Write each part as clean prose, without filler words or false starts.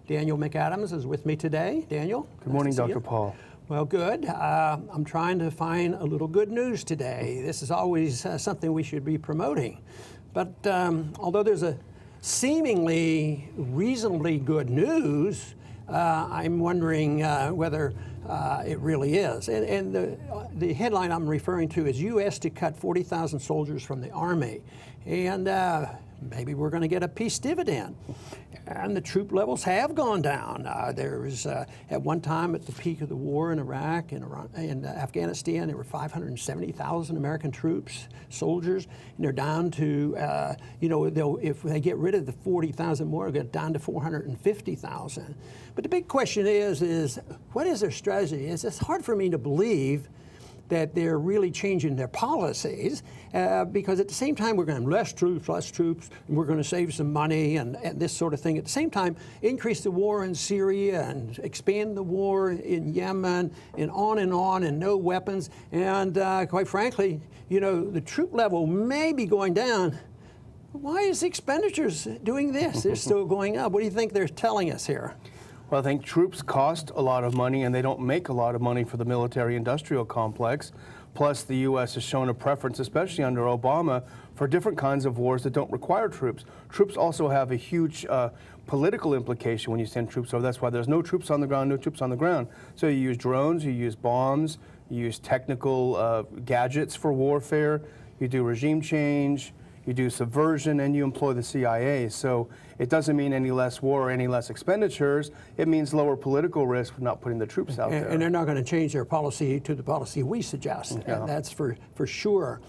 Daniel McAdams is with me today. Daniel. Good morning, Dr. Paul. Well, good. I'm trying to find a little good news today. This is always something we should be promoting. But although there's a seemingly reasonably good news, I'm wondering whether it really is. And the headline I'm referring to is U.S. to cut 40,000 soldiers from the Army. And maybe we're going to get a peace dividend. And the troop levels have gone down. There was, at one time, at the peak of the war in Iraq and Afghanistan, there were 570,000 American troops, soldiers, and they're down to, if they get rid of the 40,000 more, they'll get down to 450,000. But the big question is what is their strategy? It's hard for me to believe that they're really changing their policies because at the same time we're going to have less troops, and we're going to save some money and this sort of thing. At the same time, increase the war in Syria and expand the war in Yemen and no weapons. And quite frankly, the troop level may be going down. Why is the expenditures doing this? They're still going up. What do you think they're telling us here? Well, I think troops cost a lot of money, and they don't make a lot of money for the military-industrial complex. Plus, the U.S. has shown a preference, especially under Obama, for different kinds of wars that don't require troops. Troops also have a huge political implication when you send troops over. That's why there's no troops on the ground, no troops on the ground. So you use drones, you use bombs, you use technical gadgets for warfare, you do regime change, you do subversion, and you employ the CIA. So it doesn't mean any less war or any less expenditures. It means lower political risk for not putting the troops out there. And they're not going to change their policy to the policy we suggest. Yeah. That's for sure.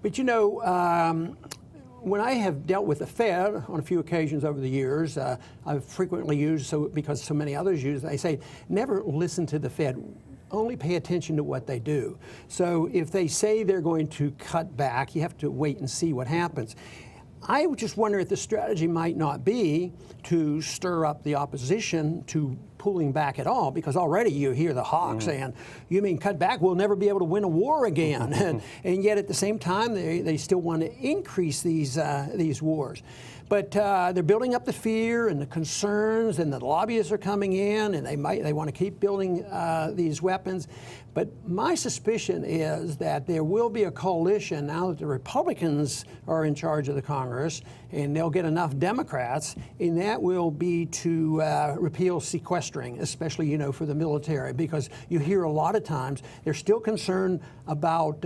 But when I have dealt with the Fed on a few occasions over the years, I've frequently used, because so many others use, they say, never listen to the Fed. Only pay attention to what they do. So if they say they're going to cut back, you have to wait and see what happens. I just wonder if the strategy might not be to stir up the opposition to pulling back at all, because already you hear the hawk saying, you mean cut back, we'll never be able to win a war again. and yet at the same time, they still want to increase these wars. But they're building up the fear and the concerns, and the lobbyists are coming in, and they want to keep building these weapons. But my suspicion is that there will be a coalition now that the Republicans are in charge of the Congress, and they'll get enough Democrats, and that will be to repeal sequestering, especially, for the military, because you hear a lot of times they're still concerned about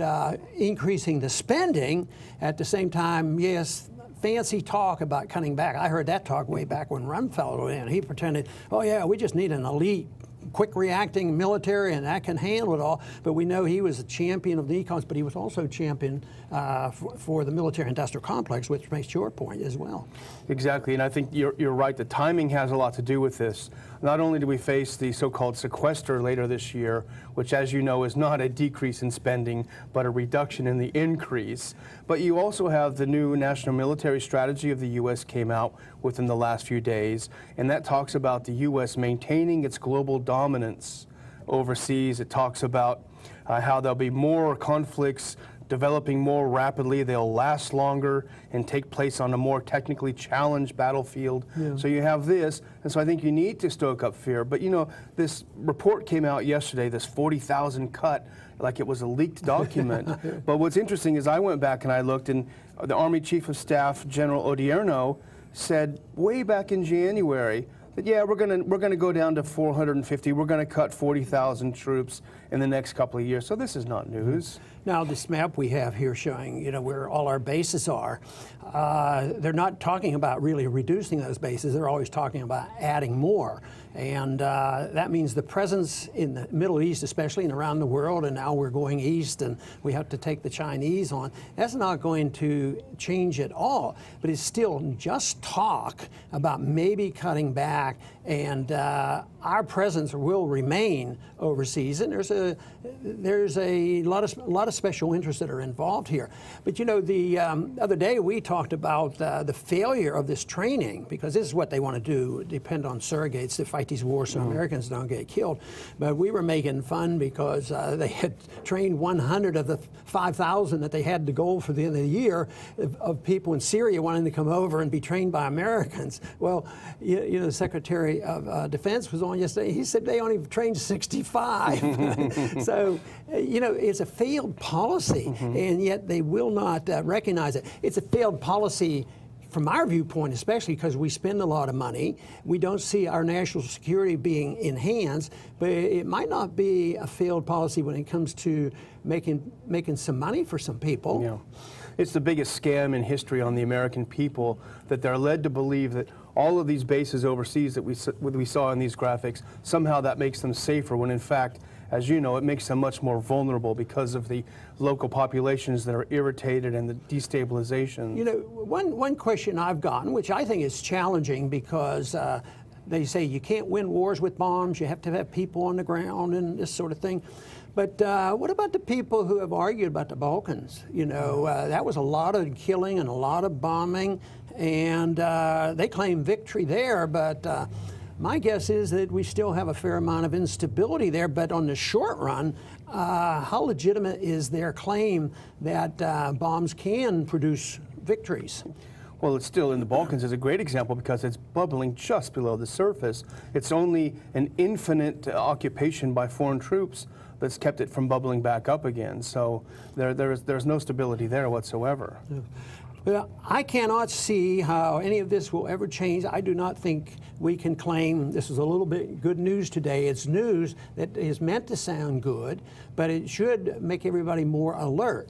increasing the spending. At the same time, yes, fancy talk about cutting back. I heard that talk way back when Rumsfeld was in. He pretended, oh yeah, we just need an elite, quick reacting military and that can handle it all. But we know he was a champion of the econs, but he was also a champion for the military industrial complex, which makes your point as well. Exactly, and I think you're right. The timing has a lot to do with this. Not only do we face the so-called sequester later this year, which, as you know, is not a decrease in spending, but a reduction in the increase, but you also have the new national military strategy of the U.S. came out within the last few days, and that talks about the U.S. maintaining its global dominance overseas. It talks about how there'll be more conflicts developing more rapidly, they'll last longer and take place on a more technically challenged battlefield. Yeah. So you have this, and so I think you need to stoke up fear. But this report came out yesterday, this 40,000 cut, like it was a leaked document. But what's interesting is I went back and I looked, and the Army Chief of Staff, General Odierno, said way back in January that, yeah, we're gonna go down to 450. We're gonna cut 40,000 troops in the next couple of years. So this is not news. Now, this map we have here showing, where all our bases are, they're not talking about really reducing those bases. They're always talking about adding more. And that means the presence in the Middle East, especially, and around the world, and now we're going east and we have to take the Chinese on, that's not going to change at all. But it's still just talk about maybe cutting back, and our presence will remain overseas. And there's a lot of special interests that are involved here. But the other day we talked about the failure of this training, because this is what they want to do, depend on surrogates to fight these wars so Americans don't get killed. But we were making fun because they had trained 100 of the 5,000 that they had the goal for the end of the year of people in Syria wanting to come over and be trained by Americans. Well, the Secretary Secretary of Defense was on yesterday. He said they only trained 65. So, you know, it's a failed policy, and yet they will not recognize it. It's a failed policy from our viewpoint, especially because we spend a lot of money. We don't see our national security being enhanced, but it might not be a failed policy when it comes to making some money for some people. Yeah. It's the biggest scam in history on the American people, that they're led to believe that all of these bases overseas that we saw in these graphics, somehow that makes them safer, when in fact, as you know, it makes them much more vulnerable because of the local populations that are irritated and the destabilization. You know, one question I've gotten, which I think is challenging, because they say you can't win wars with bombs, you have to have people on the ground and this sort of thing. But what about the people who have argued about the Balkans? You know, that was a lot of killing and a lot of bombing, and they claim victory there, but my guess is that we still have a fair amount of instability there. But on the short run, how legitimate is their claim that bombs can produce victories? Well, it's still, in the Balkans is a great example because it's bubbling just below the surface. It's only an infinite occupation by foreign troops that's kept it from bubbling back up again. So there's no stability there whatsoever. Well, I cannot see how any of this will ever change. I do not think we can claim this is a little bit good news today. It's news that is meant to sound good, but it should make everybody more alert.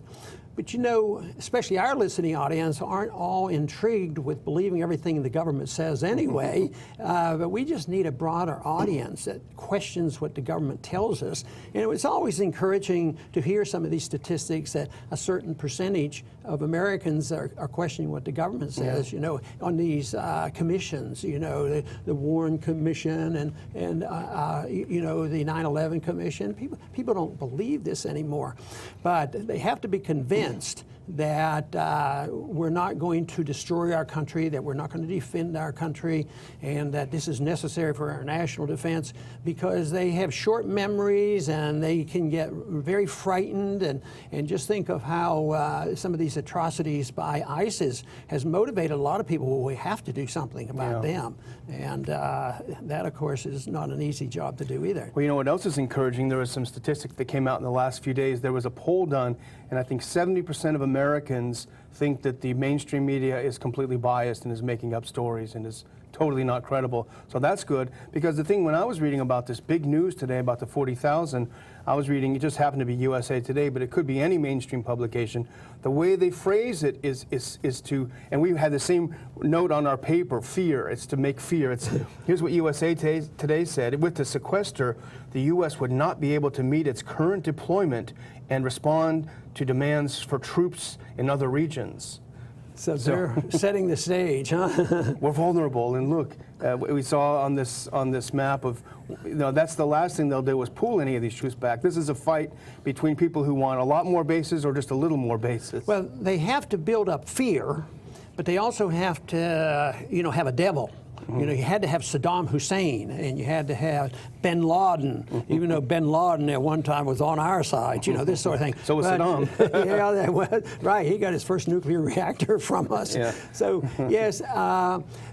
But you know, especially our listening audience aren't all intrigued with believing everything the government says anyway, but we just need a broader audience that questions what the government tells us. And it's always encouraging to hear some of these statistics that a certain percentage of Americans are questioning what the government says, you know, on these commissions, you know, the Warren Commission and you know, the 9/11 Commission. People don't believe this anymore, but they have to be convinced that we're not going to destroy our country, that we're not going to defend our country, and that this is necessary for our national defense, because they have short memories and they can get very frightened. And just think of how some of these atrocities by ISIS has motivated a lot of people. Well, we have to do something about them. And that, of course, is not an easy job to do either. Well, you know what else is encouraging? There was some statistics that came out in the last few days. There was a poll done, and I think 70% of Americans think that the mainstream media is completely biased and is making up stories and is totally not credible. So that's good, because the thing, when I was reading about this big news today about the 40,000, I was reading, it just happened to be USA Today, but it could be any mainstream publication. The way they phrase it is to, and we had the same note on our paper, fear. It's to make fear. It's, here's what USA Today said: with the sequester, the U.S. would not be able to meet its current deployment and respond to demands for troops in other regions. So they're setting the stage, huh? We're vulnerable, and look, we saw on this map of, you know, that's the last thing they'll do is pull any of these troops back. This is a fight between people who want a lot more bases or just a little more bases. Well, they have to build up fear, but they also have to, you know, have a devil. You know, you had to have Saddam Hussein, and you had to have bin Laden, even though bin Laden at one time was on our side, you know, this sort of thing. So was Saddam. Yeah, right. He got his first nuclear reactor from us. Yeah. So, yes,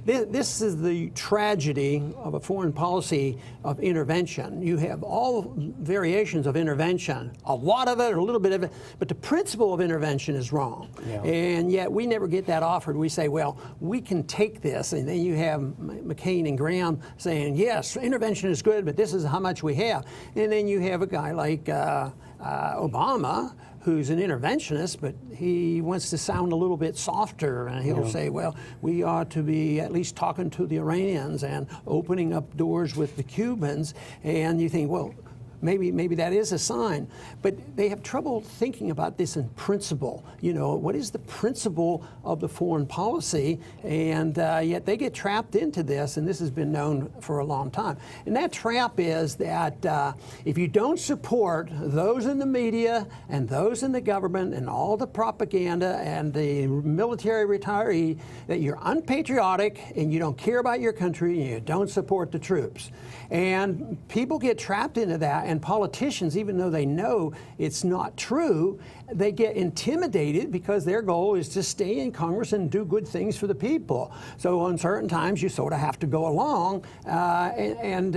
this is the tragedy of a foreign policy of intervention. You have all variations of intervention, a lot of it or a little bit of it, but the principle of intervention is wrong. Yeah. And yet we never get that offered. We say, well, we can take this, and then you have McCain and Graham saying, yes, intervention is good, but this is how much we have. And then you have a guy like Obama, who's an interventionist, but he wants to sound a little bit softer, and he'll say, well, we ought to be at least talking to the Iranians and opening up doors with the Cubans. And you think, well, maybe that is a sign, but they have trouble thinking about this in principle. You know, what is the principle of the foreign policy? And yet they get trapped into this, and this has been known for a long time. And that trap is that if you don't support those in the media and those in the government and all the propaganda and the military retiree, that you're unpatriotic and you don't care about your country and you don't support the troops. And people get trapped into that, And politicians, even though they know it's not true, they get intimidated because their goal is to stay in Congress and do good things for the people. So on certain times, you sort of have to go along and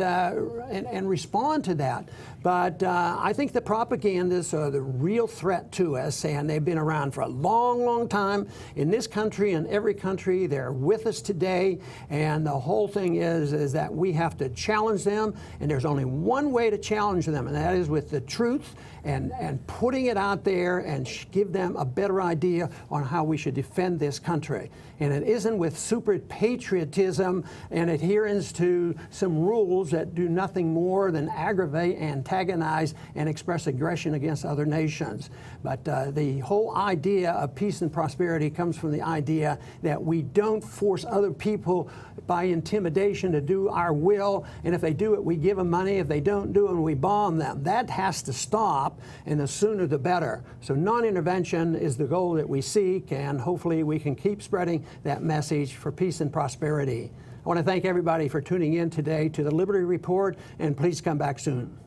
respond to that. But I think the propagandists are the real threat to us, and they've been around for a long, long time in this country and every country. They're with us today, and the whole thing is that we have to challenge them, and there's only one way to challenge them, and that is with the truth and putting it out there and give them a better idea on how we should defend this country. And it isn't with super patriotism and adherence to some rules that do nothing more than aggravate, antagonize, and express aggression against other nations. But the whole idea of peace and prosperity comes from the idea that we don't force other people by intimidation to do our will, and if they do it, we give them money. If they don't do it, we bomb them. That has to stop, and the sooner the better. So non-intervention is the goal that we seek, and hopefully we can keep spreading that message for peace and prosperity. I want to thank everybody for tuning in today to the Liberty Report, and please come back soon.